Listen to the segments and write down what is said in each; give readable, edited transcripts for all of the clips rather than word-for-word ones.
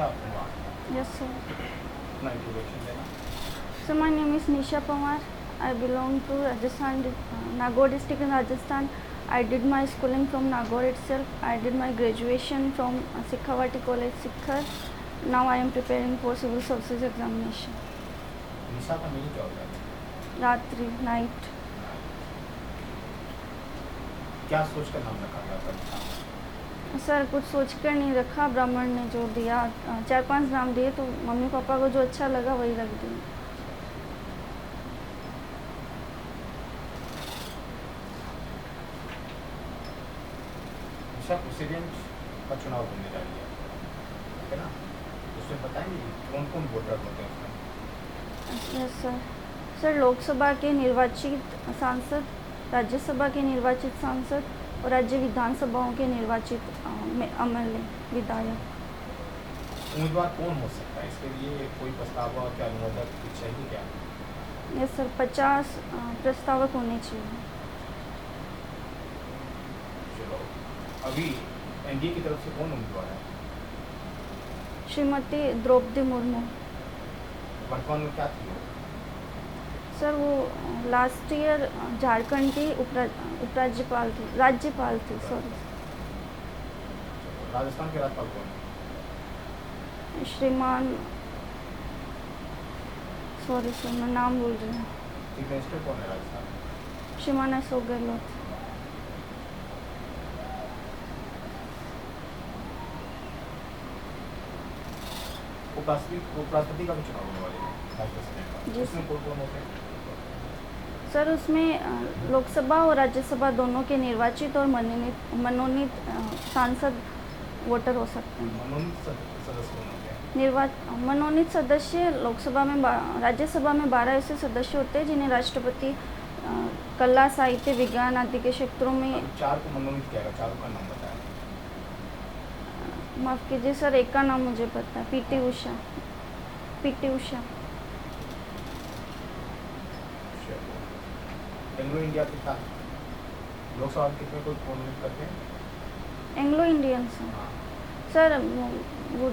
Nisha Pawar. Yes, sir. अपना introduction देना. So my name is Nisha Pawar. I belong to Rajasthan, Nagaur district in Rajasthan. I did my schooling from Nagaur itself. I did my graduation from Sikhavati College, Sikhar. Now I am preparing for civil services examination. निशा का meaning क्या होता है? Ratri, night. क्या सोच कर नाम रखा गया था निशा? सर कुछ सोच कर नहीं रखा, ब्राह्मण ने जो दिया 4-5 नाम दिए तो मम्मी पापा को जो अच्छा लगा वही रख दिया. निशा प्रेसिडेंट का चुनाव होने जा रही है, है ना? उसमें बताएंगे कौन कौन वोटर होते हैं उसमें? Yes sir. सर लोकसभा के निर्वाचित सांसद, राज्यसभा के निर्वाचित सांसद और राज्य विधानसभाओं के निर्वाचित एमएलए विधायक. उम्मीदवार कौन हो सकता है? इसके लिए कोई प्रस्तावक या अनुमोदक कुछ चाहिए क्या? यस सर 50 प्रस्तावक होने चाहिए. चलो, अभी एनडीए की तरफ से कौन उम्मीदवार है? श्रीमती द्रौपदी मुर्मू. वर्तमान में क्या थी वो? सर वो लास्ट ईयर झारखंड की उपराज्यपाल थी, राज्यपाल थी. सॉरी. राजस्थान के राज्यपाल कौन है? श्रीमान, सॉरी सर मैं नाम भूल रही हूँ. चीफ मिनिस्टर कौन है राजस्थान? श्रीमान अशोक गहलोत. उपराष्ट्रपति का भी चुनाव होने वाले हैं, वाइस प्रेसिडेंट का. जी उसमें कौन कौन होते हैं? सर उसमें लोकसभा और राज्यसभा दोनों के निर्वाचित और मनोनीत सांसद वोटर हो सकते हैं. मनोनीत सदस्य कौन होते हैं? मनोनीत सदस्य लोकसभा में राज्यसभा में 12 ऐसे सदस्य होते हैं जिन्हें राष्ट्रपति कला, साहित्य, विज्ञान आदि के क्षेत्रों में. अब 4 को मनोनीत किया गया, 4 का नाम बताएं. माफ़ कीजिए सर, एक का नाम मुझे पता है, पीटी उषा. एंग्लो इंडिया के साथ लोकसभा में कितने को मनोनीत करते हैं? Anglo Indians. हाँ. सर वो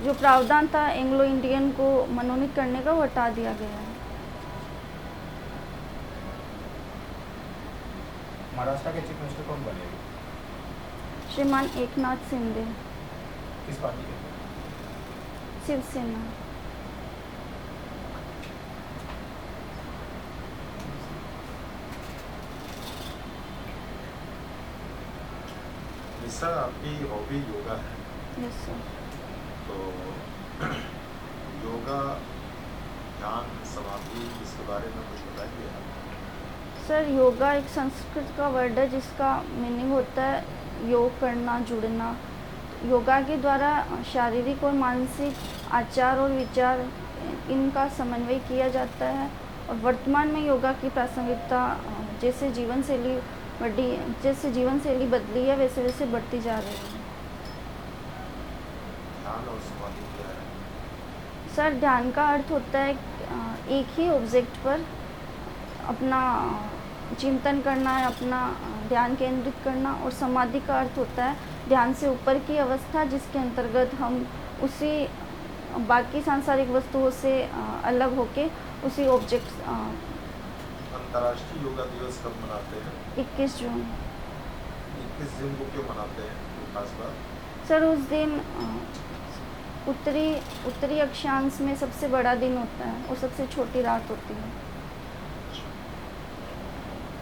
जो प्रावधान था एंग्लो इंडियन को मनोनीत करने का वो हटा दिया गया है. महाराष्ट्र के चीफ मिनिस्टर कौन बनेंगे? श्रीमान एकनाथ शिंदे, किस पार्टी के? शिवसेना. निशा आपकी हॉबी योगा है, यस सर. तो योगा, ध्यान, समाधि, इसके बारे में कुछ बताइए आप. सर योगा एक संस्कृत का वर्ड है जिसका मीनिंग होता है योग करना, जुड़ना. योगा के द्वारा शारीरिक और मानसिक आचार और विचार इनका समन्वय किया जाता है. और वर्तमान में योगा की प्रासंगिकता जैसे जीवन शैली बदली है वैसे वैसे बढ़ती जा रही है. ध्यान और समाधि क्या है? सर ध्यान का अर्थ होता है एक ही ऑब्जेक्ट पर अपना चिंतन करना है, अपना ध्यान केंद्रित करना. और समाधि का अर्थ होता है ध्यान से ऊपर की अवस्था जिसके अंतर्गत हम उसी बाकी सांसारिक वस्तुओं से अलग होके उसी ऑब्जेक्ट. अंतर्राष्ट्रीय योगा दिवस कब मनाते हैं? 21 जून. 21 जून को क्यों मनाते हैं, कोई खास बात? सर उस दिन उत्तरी अक्षांश में सबसे बड़ा दिन होता है और सबसे छोटी रात होती है.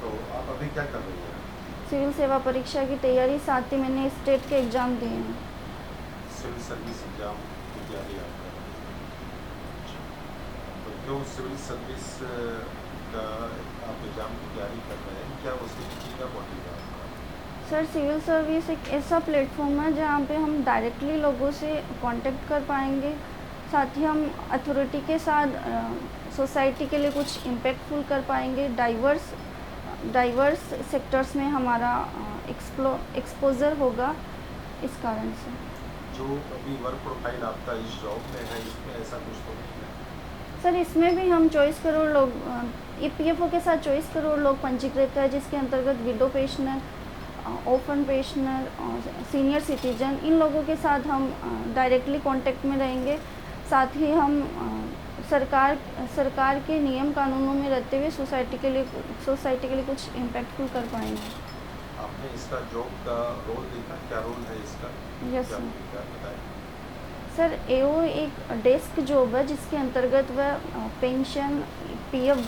तो आप अभी क्या कर रही हैं? सिविल सेवा परीक्षा की तैयारी, साथ ही मैंने स्टेट के एग्ज़ाम दिए हैं. सिविल सर्विस एग्जाम की तैयारी आप कर रहे हैं, तो क्यों सिविल सर्विस का आप एग्जाम की तैयारी कर रहे हैं, क्या उसके पीछे का मोटिव है आपका? सर सिविल सर्विस एक ऐसा प्लेटफॉर्म है जहाँ पे हम डायरेक्टली लोगों से कांटेक्ट कर पाएंगे. साथ ही हम अथॉरिटी के साथ सोसाइटी के लिए कुछ इम्पैक्टफुल कर पाएंगे. डाइवर्स सेक्टर्स में हमारा एक्सपोजर होगा. इस कारण से जो अभी वर्क प्रोफाइल आपका इस जॉब में है, इसमें ऐसा कुछ तो नहीं है? सर इसमें भी हम 24 करोड़ लोग EPFO के साथ 24 करोड़ लोग पंजीकृत है, जिसके अंतर्गत विडो पेंशनर ऑर्फन पेंशनर और सीनियर सिटीजन, इन लोगों के साथ हम डायरेक्टली कांटेक्ट में रहेंगे। साथ ही हम सरकार के नियम कानूनों में रहते हुए सोसाइटी के लिए कुछ इम्पैक्टफुल कर पाएंगे। आपने इसका जॉब का रोल देखा, क्या रोल है इसका? यस क्या सर। भूमिका बताएं? सर एओ एक डेस्क जॉब है जिसके अंतर्गत वह पेंशन, पीएफ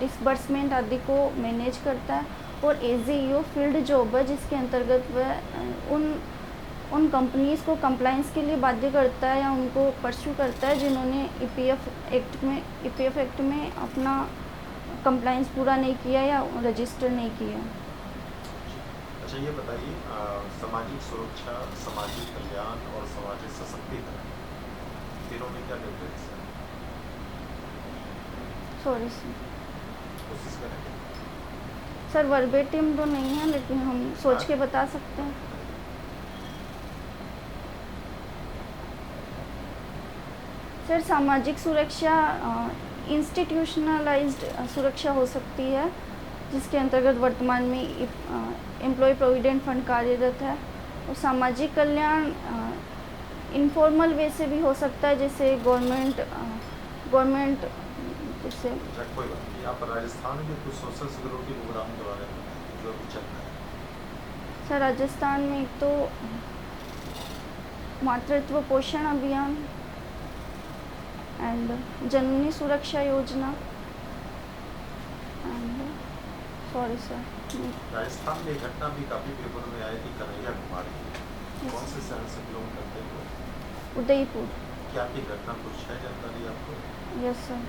डिसबर्समेंट आदि को मैनेज करता है, और एजीईओ फील्ड जॉब है जिसके अंतर्गत वह उन कंपनीज़ को कंप्लाइंस के लिए बाध्य करता है या उनको परस्यू करता है जिन्होंने ईपीएफ एक्ट में अपना कंप्लाइंस पूरा नहीं किया या रजिस्टर नहीं किया। अच्छा, ये बताइए, सामाजिक सुरक्षा, सामाजिक कल्याण और सामाजिक सशक्तिकरण, तीनों में क्या डिफरेंस है? Sorry sir. कोशिश करेंगे। सर वर्बेटिम तो नहीं है, लेकिन हम सोच के बता सकते हैं। सर सामाजिक सुरक्षा इंस्टीट्यूशनलाइज्ड सुरक्षा हो सकती है, जिसके अंतर्गत वर्तमान में एम्प्लॉय प्रोविडेंट फंड कार्यरत है, और सामाजिक कल्याण इनफॉर्मल वे से भी हो सकता है, जैसे गवर्नमेंट जैसे। अच्छा, कोई बात नहीं। आप राजस्थान के कुछ सोशल सिक्योरिटी प्रोग्राम के बारे में बताइए, जो अभी चल रहा है। सर राजस्थान में एक तो मातृत्व पोषण अभियान एंड जननी सुरक्षा योजना एंड सॉरी सर। राजस्थान में एक घटना भी काफी पेपर में आई थी, कन्हैया कुमारी की। कौन से शहर से बिलोंग करते हो? उदयपुर। क्या की घटना कुछ है जानकारी आपको? Yes sir.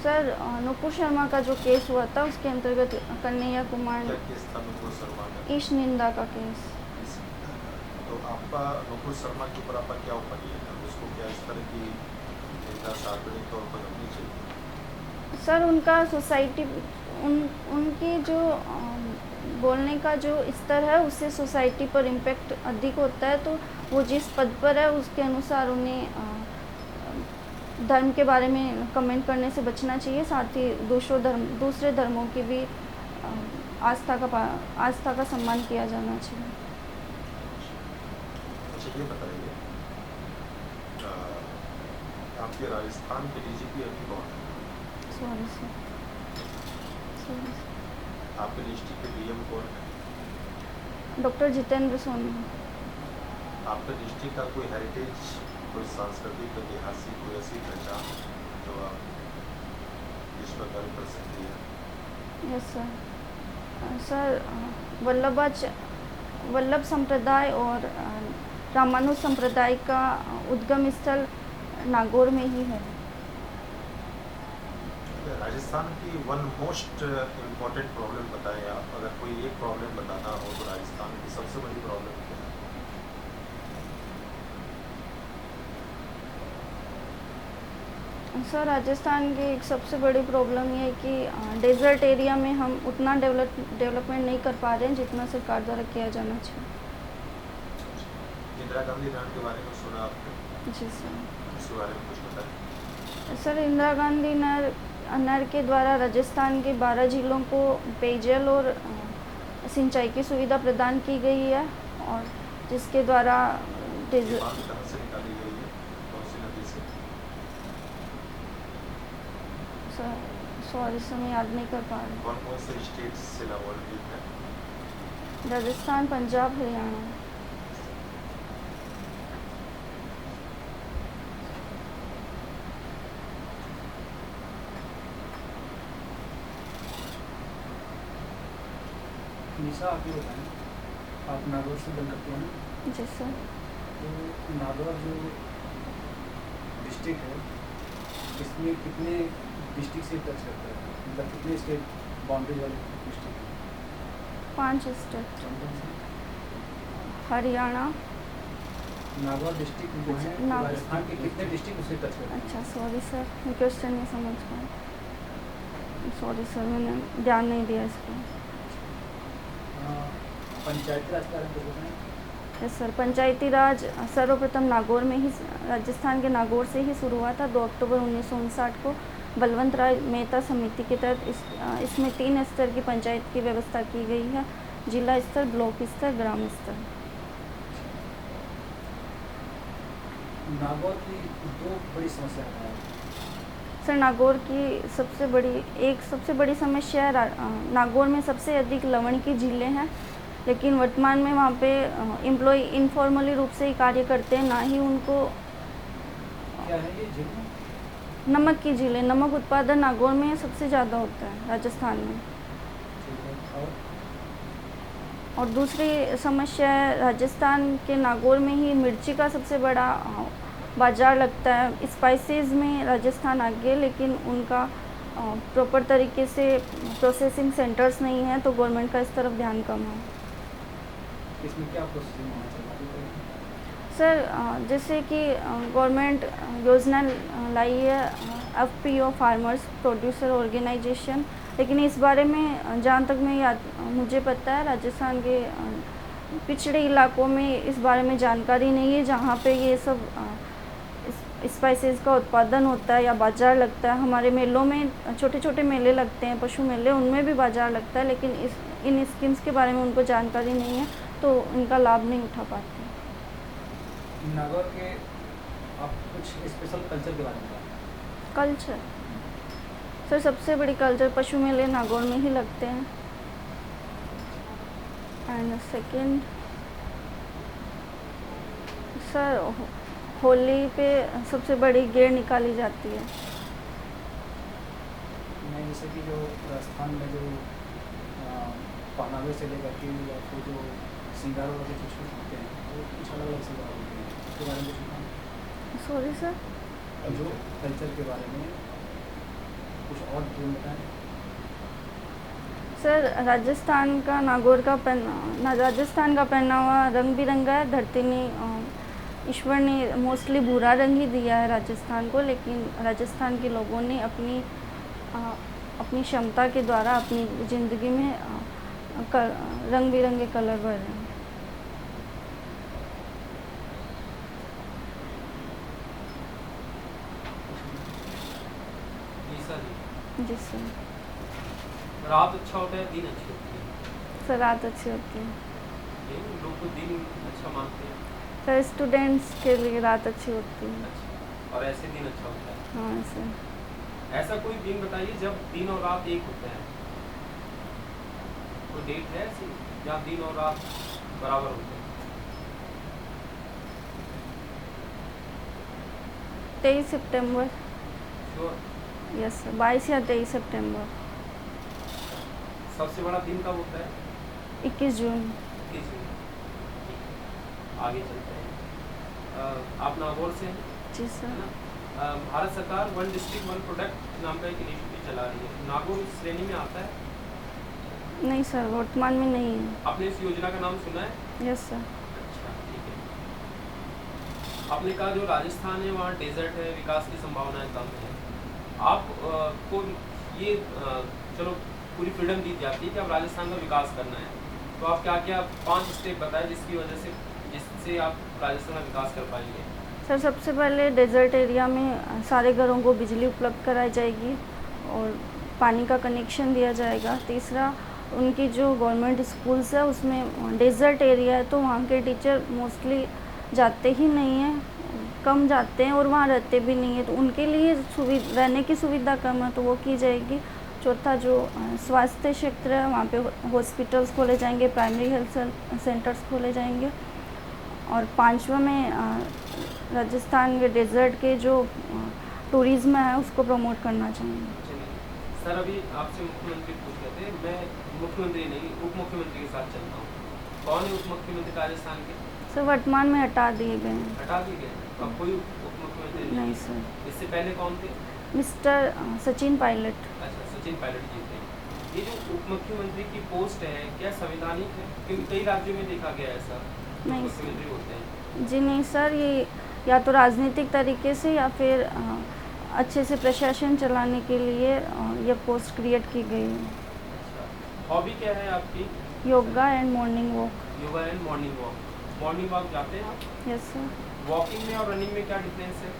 Sir Nupur Sharma का जो केस हुआ था उसके अंतर्गत कन्हैया कुमार, क्या केस था नुपुर शर्मा का? ईश निंदा का केस। तो आपका नुपुर शर्मा के ऊपर आपका क्या ओपिनियन है? उसको क्या इस तरह की निंदा सार्वजनिक तौर पर करनी चाहिए? सर उनका सोसाइटी उनकी जो बोलने का जो स्तर है उससे सोसाइटी पर इम्पैक्ट अधिक होता है, तो वो जिस पद पर है उसके अनुसार उन्हें धर्म के बारे में कमेंट करने से बचना चाहिए। साथ ही दूसरे धर्मों की भी आस्था का सम्मान किया जाना चाहिए। अच्छा, ये बताइए, आपके राजस्थान के डीजीपी अभी कौन है? Sorry sir. आपके डिस्ट्रिक्ट के डीएम कौन है? डॉक्टर जितेंद्र सोनी। आपके डिस्ट्रिक्ट का कोई हेरिटेज, कोई सांस्कृतिक, ऐतिहासिक कोई ऐसी पहचान जो आप इस पर गर्व कर सकती है? Yes sir. सर वल्लभ संप्रदाय और रामानुज संप्रदाय का उद्गम स्थल नागौर में ही है। राजस्थान की वन मोस्ट इम्पोर्टेंट प्रॉब्लम बताएं आप। अगर कोई एक प्रॉब्लम बताना हो तो राजस्थान की सबसे बड़ी प्रॉब्लम क्या है? सर राजस्थान की एक सबसे बड़ी प्रॉब्लम ये है कि डेजर्ट एरिया में हम उतना डेवलपमेंट नहीं कर पा रहे हैं जितना सरकार द्वारा किया जाना चाहिए। इंदिरा गांधी नहर के बारे में सुना आपने? जी सर। इसके बारे में कुछ बताएं। सर इंदिरा गांधी नहर के द्वारा राजस्थान के 12 जिलों को पेयजल और सिंचाई की सुविधा प्रदान की गई है, और जिसके द्वारा ये बात कहाँ से निकाली गई है, कौन सी नदी से? सॉरी सर मैं याद नहीं कर पा रही। कौन कौन से स्टेट से लाभान्वित है? राजस्थान, पंजाब, हरियाणा। निशा आप ये बताएं, आप नागौर से बिलोंग करते हैं ना? जी सर। तो नागौर जो डिस्ट्रिक्ट है, इसमें कितने डिस्ट्रिक्ट से टच करता है? मतलब कितने स्टेट बाउंड्री वाले डिस्ट्रिक्ट? 5 स्टेट। कौन कौन से? हरियाणा। नागौर डिस्ट्रिक्ट जो है नागौर। राजस्थान के कितने डिस्ट्रिक्ट उससे टच करते हैं? अच्छा सॉरी सर, मैं क्वेश्चन नहीं समझ पाई। सॉरी सर, मैंने ध्यान नहीं दिया इसको। पंचायती राज के बारे में कुछ बताएं। Yes sir. पंचायती राज सर्वप्रथम नागौर में ही, राजस्थान के नागौर से ही शुरू हुआ था। 2 अक्टूबर 1959 को बलवंत राय मेहता समिति के तहत इसमें 3 स्तर की पंचायत की व्यवस्था की गई है। जिला स्तर, ब्लॉक स्तर, ग्राम स्तर। नागौर की दो बड़ी समस्याएं हैं। सर नागौर की सबसे बड़ी समस्या है नागौर में सबसे अधिक लवण की झीलें हैं, लेकिन वर्तमान में वहाँ पे एम्प्लॉय इनफॉर्मली रूप से ही कार्य करते हैं, ना ही उनको क्या है ये झील? नमक की झीलें। नमक उत्पादन नागौर में सबसे ज़्यादा होता है राजस्थान में। ठीक है। और दूसरी समस्या है राजस्थान के नागौर में ही मिर्ची का सबसे बड़ा बाज़ार लगता है। स्पाइसेस में राजस्थान आगे, लेकिन उनका प्रॉपर तरीके से प्रोसेसिंग सेंटर्स नहीं है, तो गवर्नमेंट का इस तरफ ध्यान कम है। इसमें क्या प्रोसेसिंग होना चाहिए? सर जैसे कि गवर्नमेंट योजना लाई है FPO फार्मर्स प्रोड्यूसर ऑर्गेनाइजेशन, लेकिन इस बारे में जहाँ तक मुझे पता है राजस्थान के पिछड़े इलाकों में इस बारे में जानकारी नहीं है, जहाँ पे ये सब स्पाइसेस का उत्पादन होता है या बाज़ार लगता है। हमारे मेलों में छोटे छोटे मेले लगते हैं, पशु मेले, उनमें भी बाज़ार लगता है, लेकिन इन स्कीम्स के बारे में उनको जानकारी नहीं है, तो इनका लाभ नहीं उठा पाते। नागौर के आप कुछ स्पेशल कल्चर के बारे में बताएं। कल्चर सर सबसे बड़ी कल्चर पशु मेले नागौर में ही लगते हैं। एंड सेकेंड सर होली पे सबसे बड़ी गेर निकाली जाती है। मैं जैसे कि जो राजस्थान में जो पहनावे से लेकर के या फिर जो श्रृंगार वाले कुछ होते हैं, वो कुछ अलग अलग श्रृंगार होते हैं, उसके बारे में कुछ बताएं। सॉरी सर, जो कल्चर के बारे में कुछ और डिटेल बताएं। सर राजस्थान का नागौर का राजस्थान का पहनावा रंग बिरंगा है। धरती ने ईश्वर ने मोस्टली भूरा रंग ही दिया है राजस्थान को, लेकिन राजस्थान के लोगों ने अपनी क्षमता के द्वारा अपनी ज़िंदगी में रंग बिरंगे कलर भरे हैं। जी सर। रात अच्छा होता है, दिन अच्छी होती है? सर रात अच्छी होती है। लोग तो दिन अच्छा मानते हैं। सर स्टूडेंट्स के लिए रात अच्छी होती है। अच्छा, और ऐसे दिन अच्छा होता है? हाँ सर। ऐसा कोई दिन बताइए जब दिन और रात एक होता है, कोई डेट है ऐसी जहाँ दिन और रात बराबर होते हैं? 23 सितंबर। श्योर? यस सर, 22 या 23 सितंबर। सबसे बड़ा दिन कब होता है? 21 जून। 21 जून। आगे चलते हैं। आप नागौर से हैं? जी सर। है ना? भारत सरकार वन डिस्ट्रिक्ट वन प्रोडक्ट नाम का एक इनिशिएटिव चला रही है। नागौर इस श्रेणी में आता है? नहीं सर, वर्तमान में नहीं है। आपने इस योजना का नाम सुना है? Yes sir. अच्छा, ठीक है। आपने कहा जो राजस्थान है वहाँ डेजर्ट है, विकास की संभावनाएं कम है। आप को ये चलो पूरी फ्रीडम दी जाती है कि आप राजस्थान का विकास करना है, तो आप क्या क्या 5 स्टेप बताएं जिससे आप राजस्थान का विकास कर पाएंगे? सर सबसे पहले डेजर्ट एरिया में सारे घरों को बिजली उपलब्ध कराई जाएगी और पानी का कनेक्शन दिया जाएगा। तीसरा, उनकी जो गवर्नमेंट स्कूल्स है उसमें डेजर्ट एरिया है, तो वहाँ के टीचर मोस्टली जाते ही नहीं हैं, कम जाते हैं और वहाँ रहते भी नहीं है, तो उनके लिए रहने की सुविधा कम है, तो वो की जाएगी। चौथा, जो स्वास्थ्य क्षेत्र है वहाँ पे हॉस्पिटल्स खोले जाएंगे, प्राइमरी हेल्थ सेंटर्स खोले जाएंगे। और पांचवा में राजस्थान के डेजर्ट के जो टूरिज्म है उसको प्रमोट करना चाहेंगे। सर अभी आपसे मुख्यमंत्री पूछ रहे थे, मैं मुख्यमंत्री नहीं उप मुख्यमंत्री के साथ चलता हूँ। कौन है उप मुख्यमंत्री राजस्थान के? सर वर्तमान में हटा दिए गए हैं। हटा दिए गए? अब कोई उप मुख्यमंत्री नहीं सर। इससे पहले कौन थे? मिस्टर सचिन पायलट। अच्छा, सचिन पायलट जी थे। ये जो उप मुख्यमंत्री की पोस्ट है क्या संवैधानिक है? क्योंकि कई राज्यों में देखा गया है ऐसा नहीं मुख्यमंत्री होते हैं। जी नहीं सर, ये या तो राजनीतिक तरीके से या फिर अच्छे से प्रशासन चलाने के लिए ये पोस्ट क्रिएट की गई है। अच्छा, हॉबी क्या है आपकी? Yoga and morning walk. Yoga and morning walk. Morning walk जाते हैं आप? Yes sir. वॉकिंग में और रनिंग में क्या डिफरेंस है?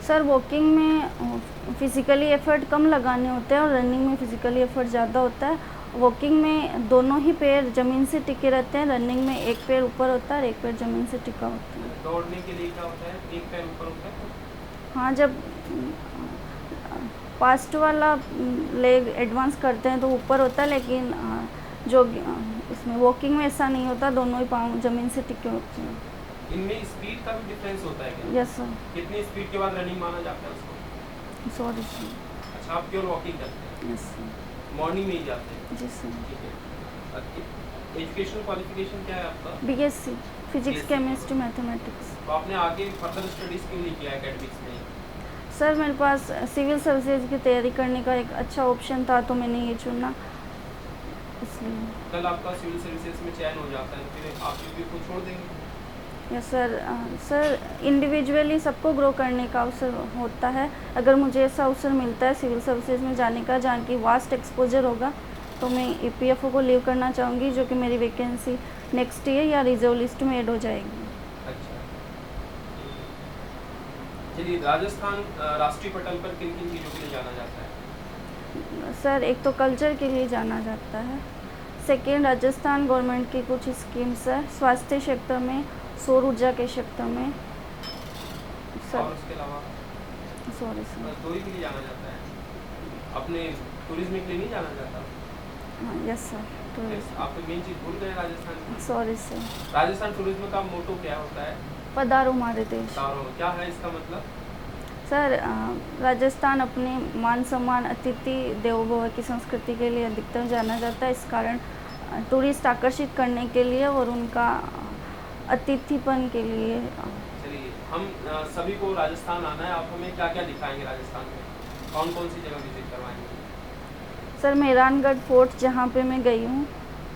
सर वॉकिंग में फिज़िकली एफर्ट कम लगाने होते हैं और रनिंग में फ़िज़िकली एफर्ट ज़्यादा होता है, वॉकिंग में दोनों ही पैर ज़मीन से टिके रहते हैं, रनिंग में एक पैर ऊपर होता है और एक पैर ज़मीन से टिका होता है। दौड़ने के लिए क्या होता है, एक पैर ऊपर होता है? हाँ, जब पास्ट वाला लेग एडवांस करते हैं तो ऊपर होता है, लेकिन जो इसमें वॉकिंग में ऐसा नहीं होता, दोनों ही पाँव ज़मीन से टिके होते हैं। इनमें स्पीड का भी डिफरेंस होता है क्या? Yes sir. कितनी स्पीड के बाद रनिंग माना जाता है उसको? Sorry sir. अच्छा, आप प्योर वॉकिंग करते हैं, यस सर। मॉर्निंग में ही जाते हैं? जी सर। ठीक है। एजुकेशनल क्वालिफिकेशन क्या है आपका? BSc physics BSc chemistry mathematics. तो आपने आगे फर्दर स्टडीज़ क्यों नहीं किया एकेडमिक्स में? सर मेरे पास सिविल सर्विसेज की तैयारी करने का एक अच्छा ऑप्शन था, तो मैंने ये चुना, इसलिए। कल आपका सिविल सर्विसेज में चयन हो जाता है, फिर आप यूपी को छोड़ देंगे? Yes sir. सर इंडिविजुअली सबको ग्रो करने का अवसर होता है। अगर मुझे ऐसा अवसर मिलता है सिविल सर्विसेज में जाने का, जहाँ की वास्ट एक्सपोजर होगा, तो मैं EPFO को लीव करना चाहूँगी, जो कि मेरी वैकेंसी नेक्स्ट ईयर या रिजर्व लिस्ट में ऐड हो जाएगी। अच्छा, चलिए, राजस्थान राष्ट्रीय पटल पर किन किन चीज़ों के लिए जाना जाता है? सर एक तो कल्चर के लिए जाना जाता है, सेकेंड राजस्थान गवर्नमेंट की कुछ स्कीम्स है, स्वास्थ्य क्षेत्र में, सौर ऊर्जा के क्षेत्र में। और सर उसके अलावा सॉरी सर। बस दो ही के लिए जाना जाता है, अपने टूरिज्म के लिए नहीं जाना जाता? हाँ यस सर। टूरिज्म। आप तो मेन चीज़ भूल गए राजस्थान की। Sorry sir. राजस्थान टूरिज्म का मोटो क्या होता है? पधारो हमारे देश। तारों क्या है इसका मतलब? सर राजस्थान अपने मान सम्मान, अतिथि देवो भव की संस्कृति के लिए अधिकतर जाना जाता है। इस कारण टूरिस्ट आकर्षित करने के लिए और उनका अतिथिपन के लिए। चलिए, हम सभी को राजस्थान आना है, आप हमें क्या क्या दिखाएंगे राजस्थान में? कौन कौन सी जगह विजिट करवाएंगे? सर मेहरानगढ़ फोर्ट, जहाँ पे मैं गई हूँ,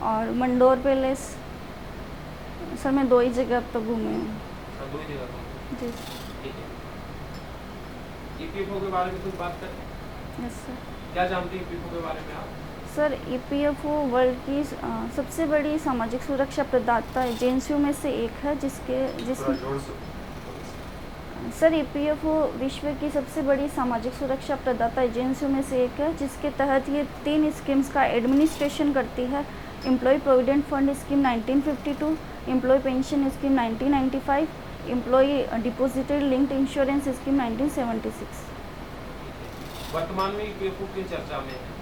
और मंडोर पैलेस। सर मैं 2 ही जगह अब तक घूमी हूँ। अच्छा, 2 ही जगह घूमे। जी ठीक है। EPFO के बारे में कुछ बात करें? Yes sir. क्या जानते हैं EPFO के बारे में आप? सर EPFO वर्ल्ड की सबसे बड़ी सामाजिक सुरक्षा प्रदाता एजेंसियों में से एक है, जिसमें सर EPFO विश्व की सबसे बड़ी सामाजिक सुरक्षा प्रदाता एजेंसियों में से एक है, जिसके तहत ये 3 स्कीम्स का एडमिनिस्ट्रेशन करती है। Employ provident fund scheme 1952, employ pension scheme 1995, employ deposited linked insurance scheme 1976। वर्तमान में EPFO की चर्चा में है?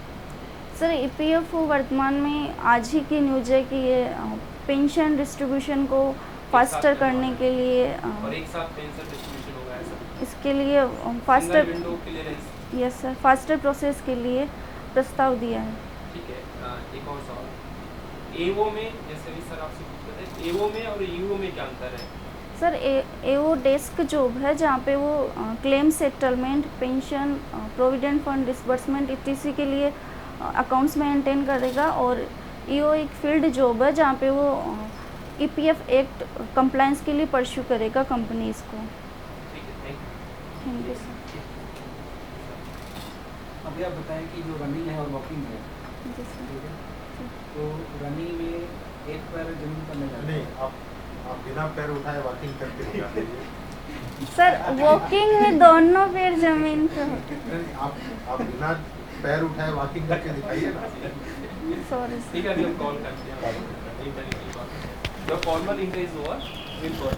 सर EPFO वर्तमान में आज ही की न्यूज है कि ये पेंशन डिस्ट्रीब्यूशन को फास्टर करने के लिए और एक साथ पेंशन डिस्ट्रीब्यूशन होगा ऐसा? इसके लिए faster single window clearance. Yes sir, faster process के लिए प्रस्ताव दिया है। ठीक है। एक और सवाल, एओ में, जैसे भी सर आपसे पूछ रहे थे, एओ में और यूओ में क्या अंतर है? सर एओ डेस्क जॉब है, जहाँ पे वो claim settlement, pension, provident fund disbursement इत्यादि के लिए अकाउंट्स मेंटेन करेगा, और ईओ एक फील्ड जॉब है, जहाँ पे वो EPF एक्ट कंप्लायंस के लिए परस्यू करेगा कंपनीज को। ठीक है, थैंक यू सर। अभी आप बताएं कि जो रनिंग है और वॉकिंग है, जी सर। ठीक है, तो रनिंग में एक पैर जमीन पर नहीं जाता। नहीं, आप बिना पैर उठाए वॉकिंग करके दिखा दीजिए। सर वॉकिंग में दोनों पैर जमीन पे होते हैं। आप बिना पैर उठाए वॉकिंग करके दिखाइए ना। Sorry sir. ठीक है, अभी हम कॉल करते हैं। जब फॉर्मल इंटरव्यू हुआ, विल कॉल।